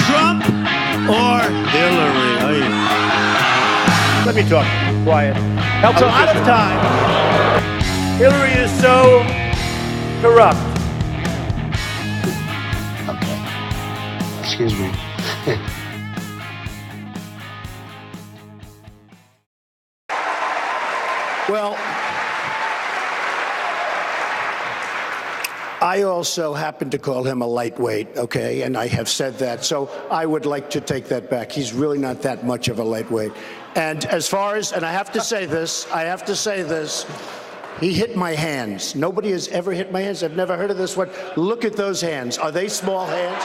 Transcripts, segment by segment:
Trump or Hillary? Let me talk. Quiet. A lot of time. Hillary is so corrupt. Okay. Excuse me. Well, I also happen to call him a lightweight, okay? And I have said that. So I would like to take that back. He's really not that much of a lightweight. And as far as, and I have to say this, he hit my hands. Nobody has ever hit my hands. I've never heard of this one. Look at those hands. Are they small hands?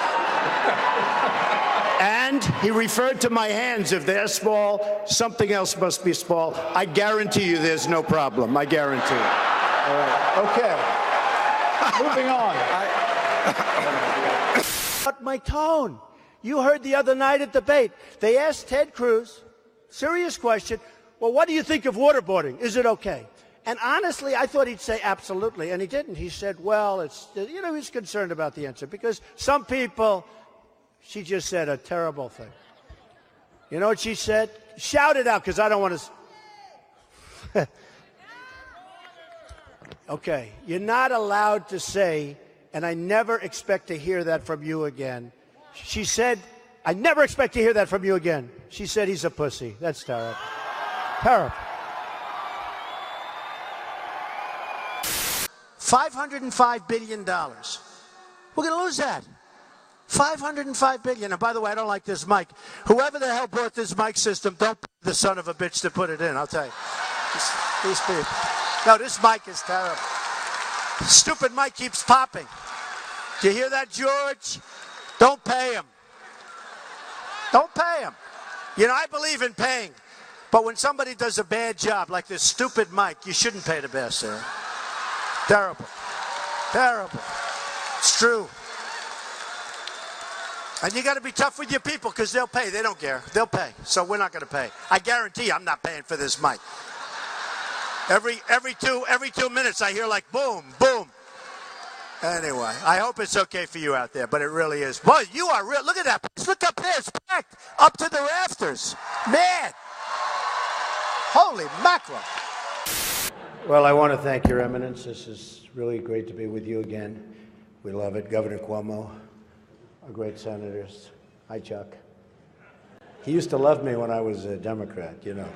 And he referred to my hands. If they're small, something else must be small. I guarantee you there's no problem. I guarantee it. All right. Okay. Moving on. But my tone. You heard the other night at debate. They asked Ted Cruz, serious question, well, what do you think of waterboarding? Is it okay? And honestly, I thought he'd say absolutely, and he didn't. He said, well, it's, you know, he's concerned about the answer because some people, she just said a terrible thing. You know what she said? Shout it out because I don't want to. Okay, you're not allowed to say, and I never expect to hear that from you again. She said, I never expect to hear that from you again. She said he's a pussy. That's terrible. Terrible. $505 billion. We're going to lose that. $505 billion. And by the way, I don't like this mic. Whoever the hell bought this mic system, don't be the son of a bitch to put it in, I'll tell you. These people. No, this mic is terrible. Stupid mic keeps popping. Do you hear that, George? Don't pay him. Don't pay him. You know, I believe in paying. But when somebody does a bad job, like this stupid mic, you shouldn't pay the bastard. Terrible. Terrible. It's true. And you got to be tough with your people because they'll pay. They don't care. They'll pay. So we're not going to pay. I guarantee you I'm not paying for this mic. Every 2 minutes I hear like boom, boom. Anyway, I hope it's okay for you out there, but it really is. Boy, you are real. Look at that. Look up there. It's packed up to the rafters. Man. Holy mackerel. Well, I want to thank Your Eminence. This is really great to be with you again. We love it. Governor Cuomo, our great senators. Hi, Chuck. He used to love me when I was a Democrat, you know.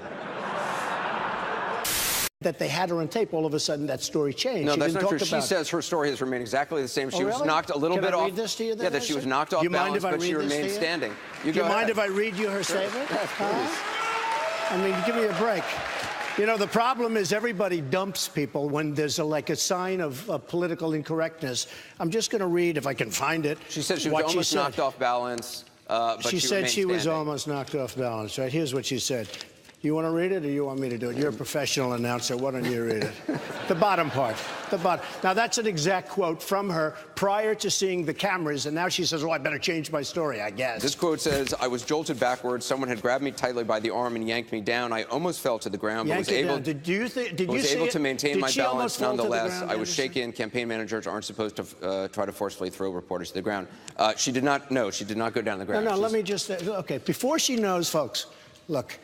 That they had her on tape, all of a sudden that story changed. No, that's not true. She says her story has remained exactly the same. She was knocked a little bit off. Can I read this to you then? Yeah, that she was knocked off balance, but she remained standing. Do you mind if I read you her statement? Yes, please. I mean, give me a break. You know, the problem is everybody dumps people when there's like a sign of political incorrectness. I'm just going to read, if I can find it. She said she was almost knocked off balance, but she said she was almost knocked off balance. Right, here's what she said. You want to read it or you want me to do it? You're a professional announcer. Why don't you read it? The bottom part. The bottom. Now, that's an exact quote from her prior to seeing the cameras, and now she says, oh, I better change my story, I guess. This quote says, I was jolted backwards. Someone had grabbed me tightly by the arm and yanked me down. I almost fell to the ground, but was able to maintain my balance nonetheless. I was shaken. Campaign managers aren't supposed to try to forcefully throw reporters to the ground. She did not go down the ground. No, let me just, okay, before she knows, folks, look,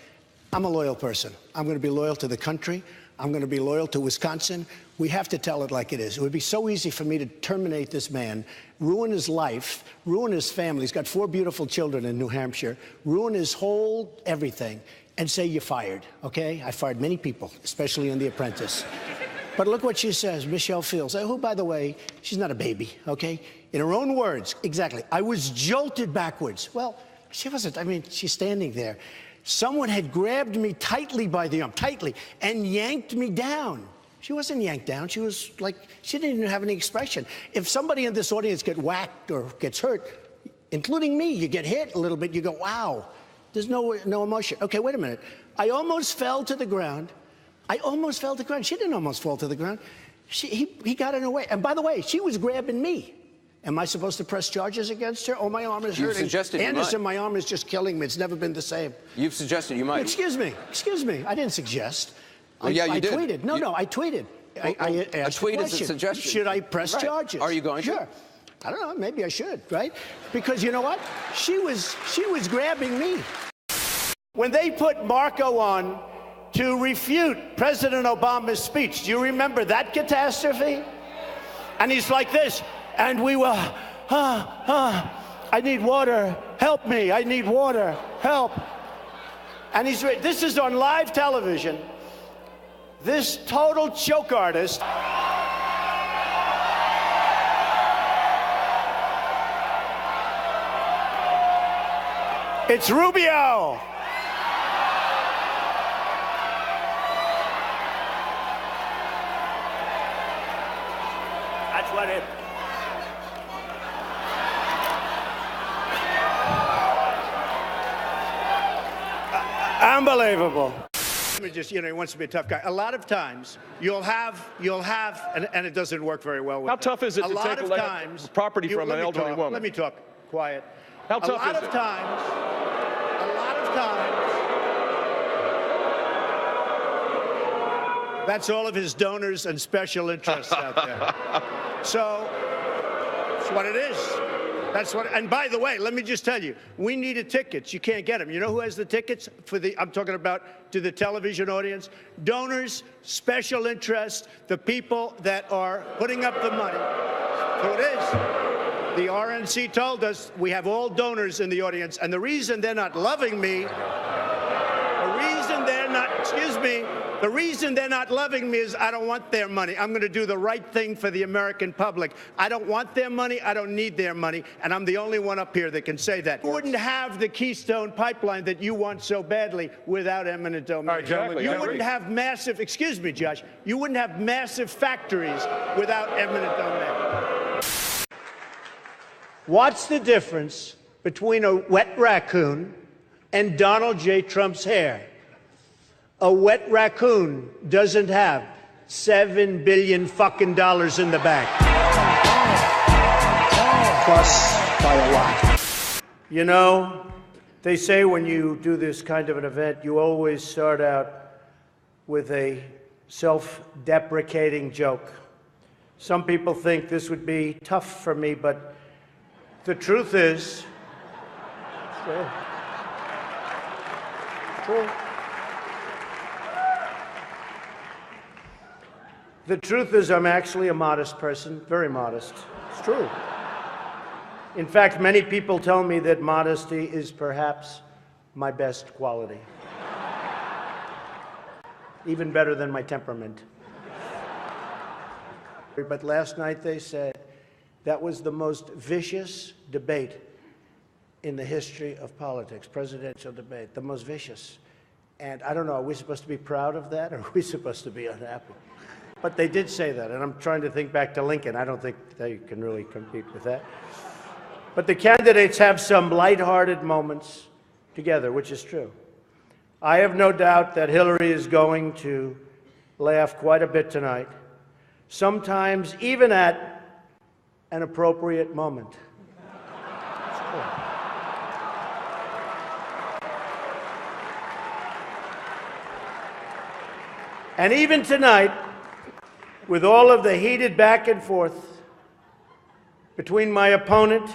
I'm a loyal person. I'm going to be loyal to the country. I'm going to be loyal to Wisconsin. We have to tell it like it is. It would be so easy for me to terminate this man, ruin his life, ruin his family. He's got 4 beautiful children in New Hampshire, ruin his whole everything, and say you're fired, okay? I fired many people, especially in The Apprentice. But look what she says, Michelle Fields, who, by the way, she's not a baby, okay? In her own words, exactly, I was jolted backwards. Well, she wasn't. I mean, she's standing there. Someone had grabbed me tightly by the arm, and yanked me down. She wasn't yanked down. She was like, she didn't even have any expression. If somebody in this audience gets whacked or gets hurt, including me, you get hit a little bit, you go, wow, there's no emotion. Okay, wait a minute. I almost fell to the ground. She didn't almost fall to the ground. He got in her way. And by the way, she was grabbing me. Am I supposed to press charges against her? Oh, my arm is hurting. You've suggested Anderson, you might. my arm is just killing me. It's never been the same. You've suggested you might. Excuse me. I didn't suggest. Well, yeah, you did. I tweeted. No, I tweeted. I asked a tweet the is a question. suggestion. Should I press charges? Are you going to? Sure. I don't know. Maybe I should, right? Because you know what? She was grabbing me. When they put Marco on to refute President Obama's speech, do you remember that catastrophe? And he's like this, and we were, I need water, help me, I need water, help. And this is on live television. This total joke artist. It's Rubio. That's what it. Unbelievable. Let me just, he wants to be a tough guy. A lot of times, you'll have, and it doesn't work very well with How tough is it to take property from an elderly woman? Let me talk. Quiet. How tough is it? A lot of times, that's all of his donors and special interests out there. So, that's what it is. That's what, and by the way, let me just tell you, we needed tickets. You can't get them. You know who has the tickets for I'm talking about to the television audience? Donors, special interests, the people that are putting up the money. So it is. The RNC told us we have all donors in the audience, and the reason they're not loving me, the reason they're not loving me is I don't want their money. I'm going to do the right thing for the American public. I don't want their money. I don't need their money. And I'm the only one up here that can say that. You wouldn't have the Keystone Pipeline that you want so badly without eminent domain. Exactly. You wouldn't have massive, excuse me, Josh, you wouldn't have massive factories without eminent domain. What's the difference between a wet raccoon and Donald J. Trump's hair? A wet raccoon doesn't have $7 billion fucking dollars in the bank. Plus by a lot. You know, they say when you do this kind of an event, you always start out with a self-deprecating joke. Some people think this would be tough for me, but the truth is, it's true. The truth is I'm actually a modest person, very modest. It's true. In fact, many people tell me that modesty is perhaps my best quality. Even better than my temperament. But last night they said that was the most vicious debate in the history of politics, presidential debate, the most vicious. And I don't know, are we supposed to be proud of that, or are we supposed to be unhappy? But they did say that, and I'm trying to think back to Lincoln. I don't think they can really compete with that. But the candidates have some lighthearted moments together, which is true. I have no doubt that Hillary is going to laugh quite a bit tonight, sometimes even at an appropriate moment. And even tonight, with all of the heated back and forth between my opponent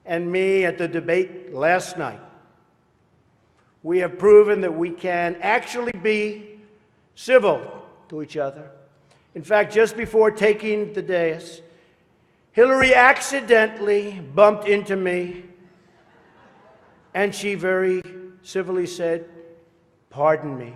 and me at the debate last night, we have proven that we can actually be civil to each other. In fact, just before taking the dais, Hillary accidentally bumped into me, and she very civilly said, "Pardon me."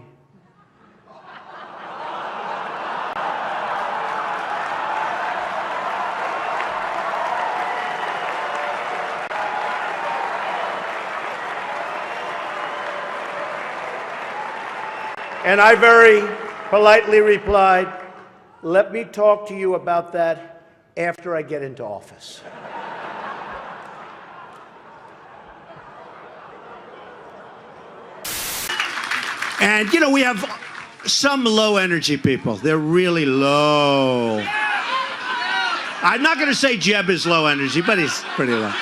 And I very politely replied, "Let me talk to you about that after I get into office." And, you know, we have some low-energy people. They're really low. I'm not going to say Jeb is low energy, but he's pretty low.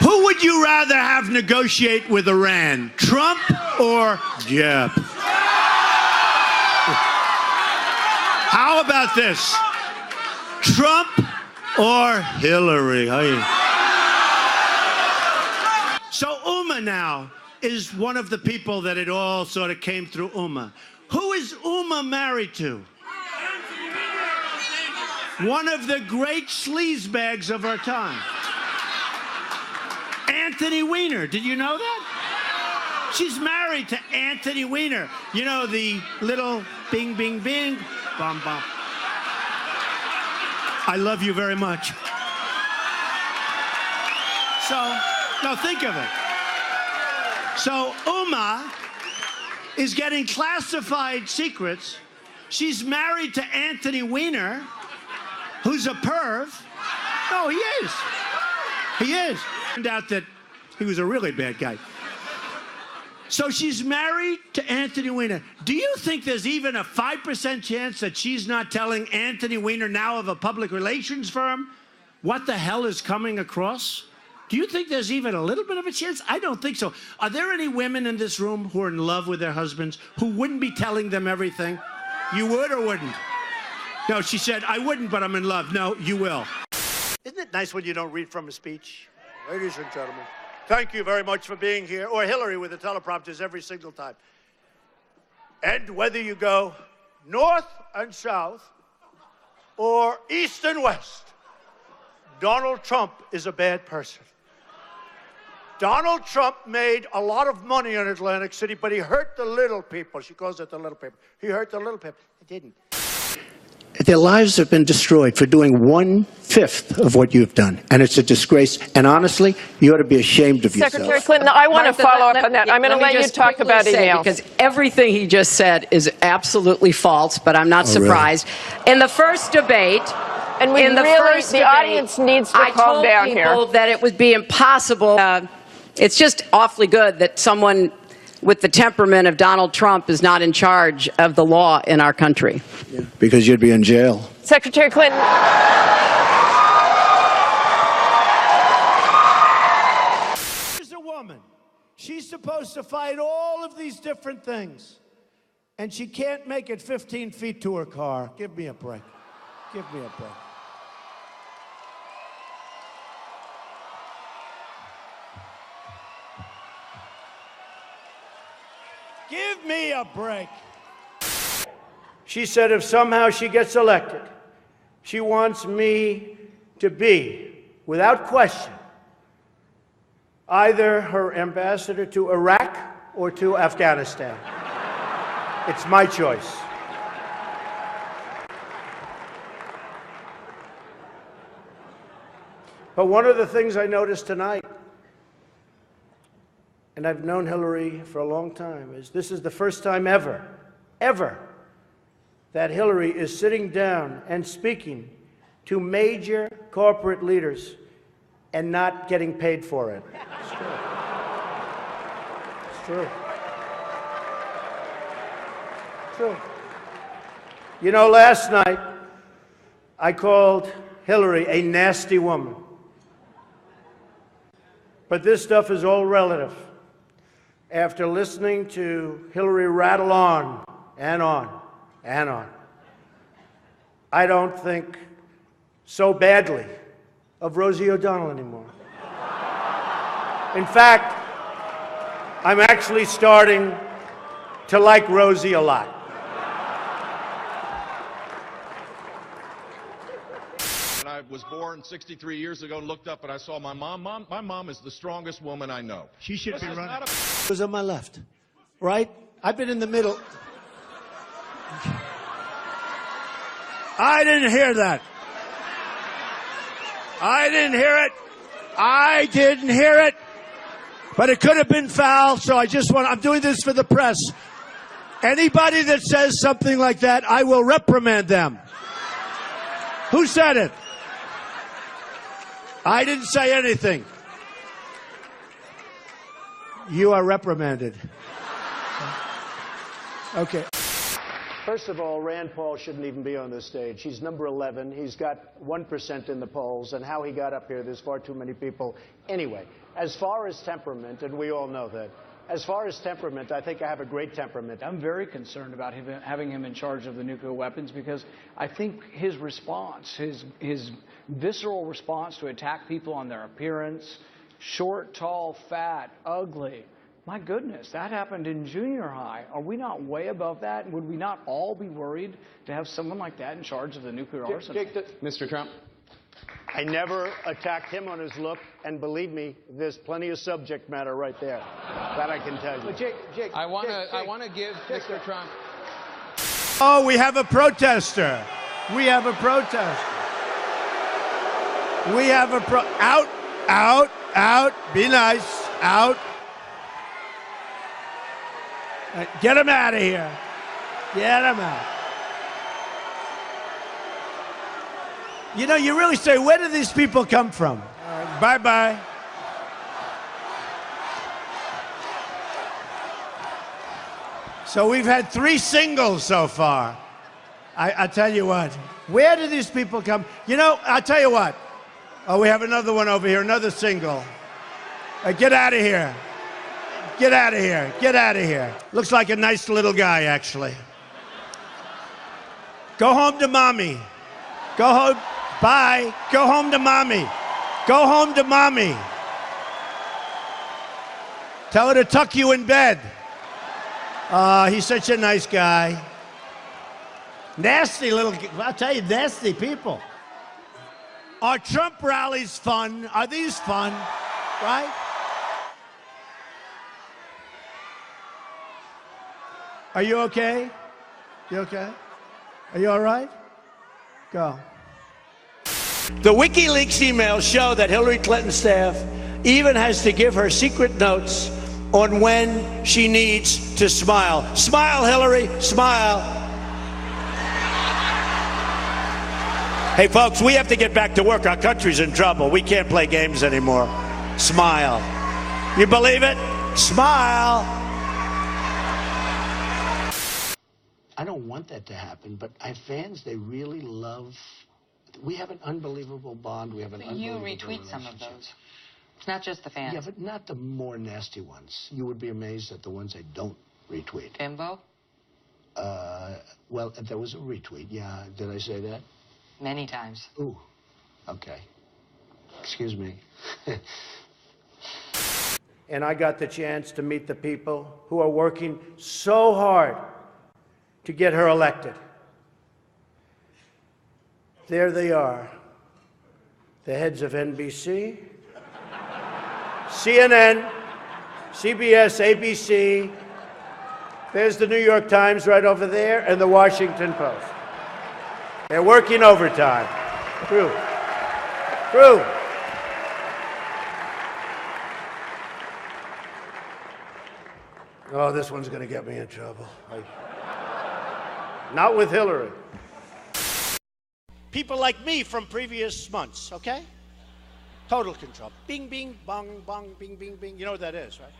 Who would you rather have negotiate with Iran, Trump or Jeb? about this? Trump or Hillary? So Uma now is one of the people that it all sort of came through Uma. Who is Uma married to? One of the great sleazebags of our time. Anthony Weiner. Did you know that? She's married to Anthony Weiner. You know, the little bing, bing, bing, bum, bum. I love you very much. So, no, think of it. So Uma is getting classified secrets. She's married to Anthony Weiner, who's a perv. No, he is. He is. Turned out that he was a really bad guy. So she's married to Anthony Weiner. Do you think there's even a 5% chance that she's not telling Anthony Weiner, now of a public relations firm, what the hell is coming across? Do you think there's even a little bit of a chance? I don't think so. Are there any women in this room who are in love with their husbands who wouldn't be telling them everything? You would or wouldn't? No, she said, I wouldn't, but I'm in love. No, you will. Isn't it nice when you don't read from a speech? Ladies and gentlemen, thank you very much for being here. Or Hillary with the teleprompters every single time. And whether you go north and south or east and west, Donald Trump is a bad person. Donald Trump made a lot of money in Atlantic City, but he hurt the little people. She calls it the little people. He hurt the little people. He didn't. Their lives have been destroyed for doing 1/5 of what you've done. And it's a disgrace. And honestly, you ought to be ashamed of yourself. Secretary Clinton, I want to follow up on that. I'm going to let you talk about emails. Because everything he just said is absolutely false, but I'm not surprised. Really? In the first debate... And the audience needs to calm down here. I told people that it would be impossible. It's just awfully good that someone with the temperament of Donald Trump is not in charge of the law in our country. Yeah, because you'd be in jail. Secretary Clinton. She's a woman. She's supposed to fight all of these different things. And she can't make it 15 feet to her car. Give me a break. Give me a break. Give me a break. She said if somehow she gets elected, she wants me to be, without question, either her ambassador to Iraq or to Afghanistan. It's my choice. But one of the things I noticed tonight, and I've known Hillary for a long time, is this is the first time ever, that Hillary is sitting down and speaking to major corporate leaders and not getting paid for it. It's true. It's true. It's true. You know, last night, I called Hillary a nasty woman. But this stuff is all relative. After listening to Hillary rattle on and on and on, I don't think so badly of Rosie O'Donnell anymore. In fact, I'm actually starting to like Rosie a lot. I was born 63 years ago and looked up and I saw my mom. My mom is the strongest woman I know. She should be running. It was on my left, right? I've been in the middle. I didn't hear that. I didn't hear it. I didn't hear it. But it could have been foul, so I'm doing this for the press. Anybody that says something like that, I will reprimand them. Who said it? I didn't say anything. You are reprimanded. Okay. First of all, Rand Paul shouldn't even be on this stage. He's number 11. He's got 1% in the polls, and how he got up here, there's far too many people. Anyway, as far as temperament, and we all know that, As far as temperament, I think I have a great temperament. I'm very concerned about having him in charge of the nuclear weapons because I think his response, his visceral response to attack people on their appearance, short, tall, fat, ugly. My goodness, that happened in junior high. Are we not way above that? Would we not all be worried to have someone like that in charge of the nuclear arsenal? Mr. Trump. I never attacked him on his look, and believe me, there's plenty of subject matter right there. That I can tell you. But Jake, I want to give Mr. Trump. Oh, we have a protester. We have a protester. We have a out. Be nice. Out. Get him out of here. Get him out. You know, you really say, where do these people come from? Bye-bye. So we've had 3 singles so far. I tell you what, where do these people come? You know, I'll tell you what. Oh, we have another one over here, another single. Get out of here. Get out of here. Get out of here. Looks like a nice little guy, actually. Go home to mommy. Go home. Bye. Go home to mommy. Go home to mommy. Tell her to tuck you in bed. He's such a nice guy. Nasty little, I'll tell you, nasty people. Are Trump rallies fun? Are these fun? Right? Are you okay? You okay? Are you all right? Go. The WikiLeaks emails show that Hillary Clinton's staff even has to give her secret notes on when she needs to smile. Smile, Hillary, smile. Hey, folks, we have to get back to work. Our country's in trouble. We can't play games anymore. Smile. You believe it? Smile. I don't want that to happen, but I have fans, they really love. We have an unbelievable bond. We have an unbelievable relationship. You retweet some of those. It's not just the fans. Yeah, but not the more nasty ones. You would be amazed at the ones I don't retweet. Bimbo? Well, there was a retweet. Yeah, did I say that? Many times. Ooh, okay. Excuse me. And I got the chance to meet the people who are working so hard to get her elected. There they are, the heads of NBC, CNN, CBS, ABC. There's the New York Times right over there, and the Washington Post. They're working overtime. True. Oh, this one's going to get me in trouble. Not with Hillary. People like me from previous months, okay? Total control. Bing, bing, bong, bong, bing, bing, bing. You know what that is, right?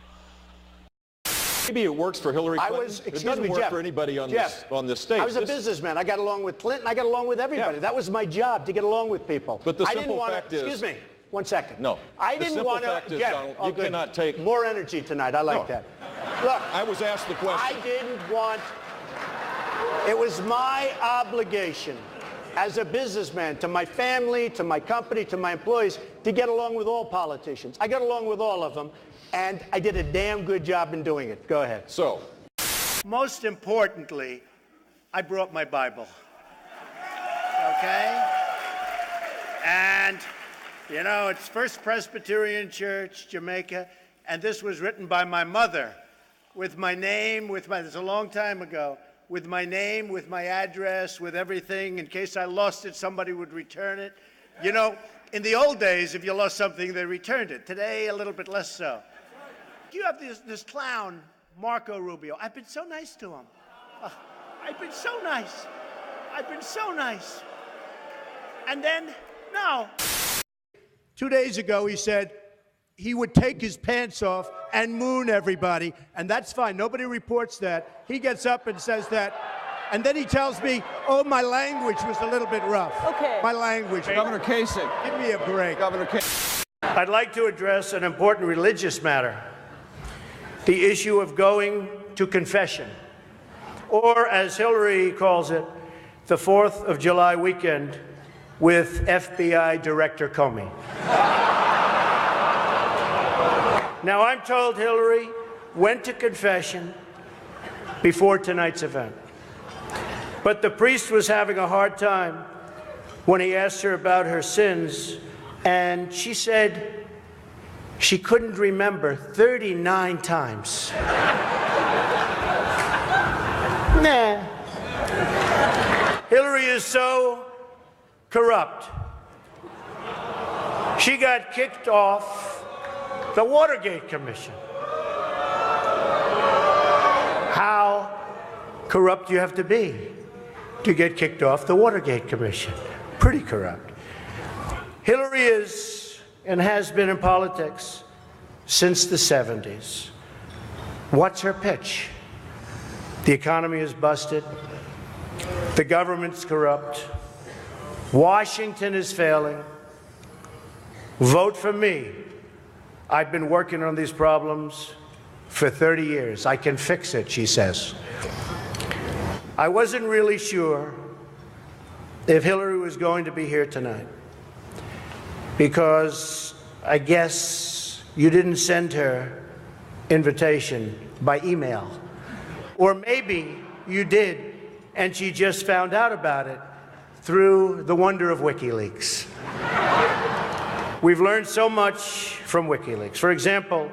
Maybe it works for Hillary Clinton. It doesn't work for anybody on this stage. I was a businessman. I got along with Clinton. I got along with everybody. That was my job, to get along with people. But the simple fact is... Excuse me. 1 second. No. I didn't want to... The simple fact is, Donald, you cannot take... More energy tonight. I like that. Look. I was asked the question. I didn't want... It was my obligation as a businessman to my family, to my company, to my employees, to get along with all politicians. I got along with all of them, and I did a damn good job in doing it. Go ahead. So. Most importantly, I brought my Bible. Okay? And, you know, it's First Presbyterian Church, Jamaica, and this was written by my mother with my name, it's a long time ago, with my name, with my address, with everything. In case I lost it, somebody would return it. You know, in the old days, if you lost something, they returned it. Today, a little bit less so. You have this clown, Marco Rubio. I've been so nice to him. I've been so nice. I've been so nice. And then, no. 2 days ago, he said he would take his pants off and moon everybody, and that's fine. Nobody reports that. He gets up and says that, and then he tells me, oh, my language was a little bit rough. Okay. My language. Governor Kasich. Give me a break. Governor Kasich. I'd like to address an important religious matter. the issue of going to confession, or as Hillary calls it, the 4th of July weekend with FBI Director Comey. Now, I'm told Hillary went to confession before tonight's event, but the priest was having a hard time when he asked her about her sins, and she said she couldn't remember 39 times. Nah. Hillary is so corrupt. She got kicked off the Watergate Commission. How corrupt do you have to be to get kicked off the Watergate Commission? Pretty corrupt. Hillary is and has been in politics since the 70s. What's her pitch? The economy is busted. The government's corrupt. Washington is failing. Vote for me. I've been working on these problems for 30 years. I can fix it, she says. I wasn't really sure if Hillary was going to be here tonight, because I guess you didn't send her invitation by email. Or maybe you did, and she just found out about it through the wonder of WikiLeaks. We've learned so much from WikiLeaks. For example,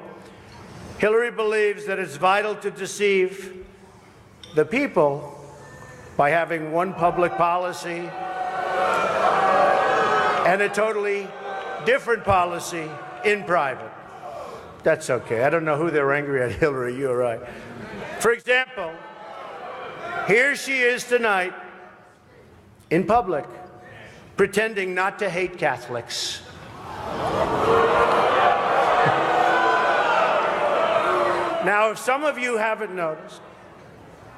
Hillary believes that it's vital to deceive the people by having one public policy and a totally different policy in private. That's okay. I don't know who they're angry at, Hillary, you're right. For example, here she is tonight in public pretending not to hate Catholics. Now, if some of you haven't noticed,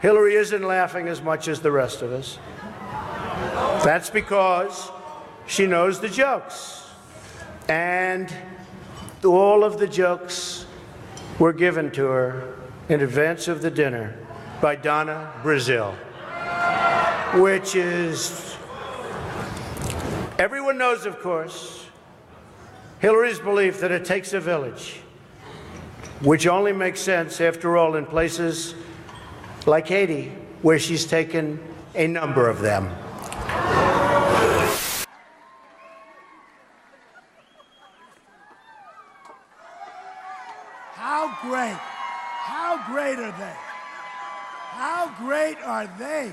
Hillary isn't laughing as much as the rest of us. That's because she knows the jokes. And all of the jokes were given to her in advance of the dinner by Donna Brazile, which is, everyone knows, of course, Hillary's belief that it takes a village, which only makes sense, after all, in places like Haiti, where she's taken a number of them. How great are they? How great are they?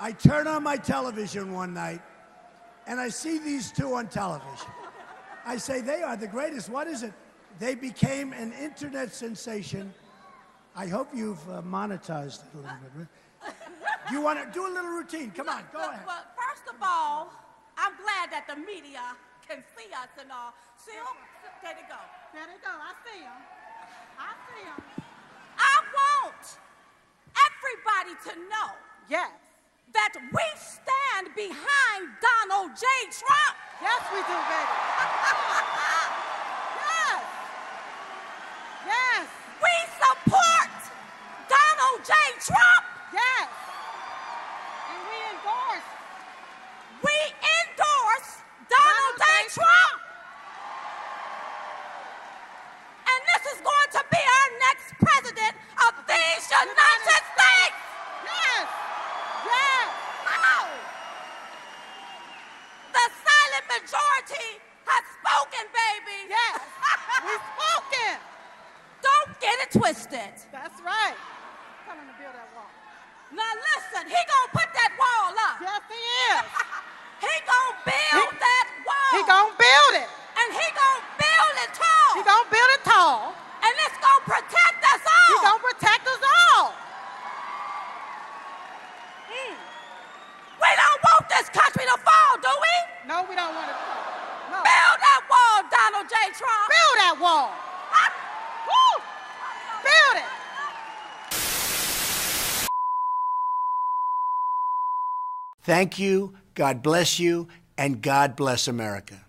I turn on my television one night, and I see these two on television. I say, they are the greatest. What is it? They became an internet sensation. I hope you've monetized it a little bit. Do you want to do a little routine? Come on, go ahead. Well, first of all, I'm glad that the media can see us and all. See them? There they go. There they go. I see them. I see them. I want everybody to know, yes, that we stand behind Donald J. Trump. Yes, we do, baby. Yes. Yes. We support Donald J. Trump. Yes. And we endorse Donald J. Trump. And this is going to be our next president of these United States. Yes. Yes. Oh. The silent majority has spoken, baby. Yes. We've spoken. Don't get it twisted. That's right. Coming to build that wall. Now listen, he gonna put that wall up. Yes, he is. He gonna build that wall. He gonna build it. And he gonna build it tall. He gonna build it tall. And it's gonna protect us all. He gonna protect us all. We don't want this country to fall, do we? No, we don't want it to fall. No. Build that wall, Donald J. Trump. Build that wall. Woo! Build it. Thank you, God bless you, and God bless America.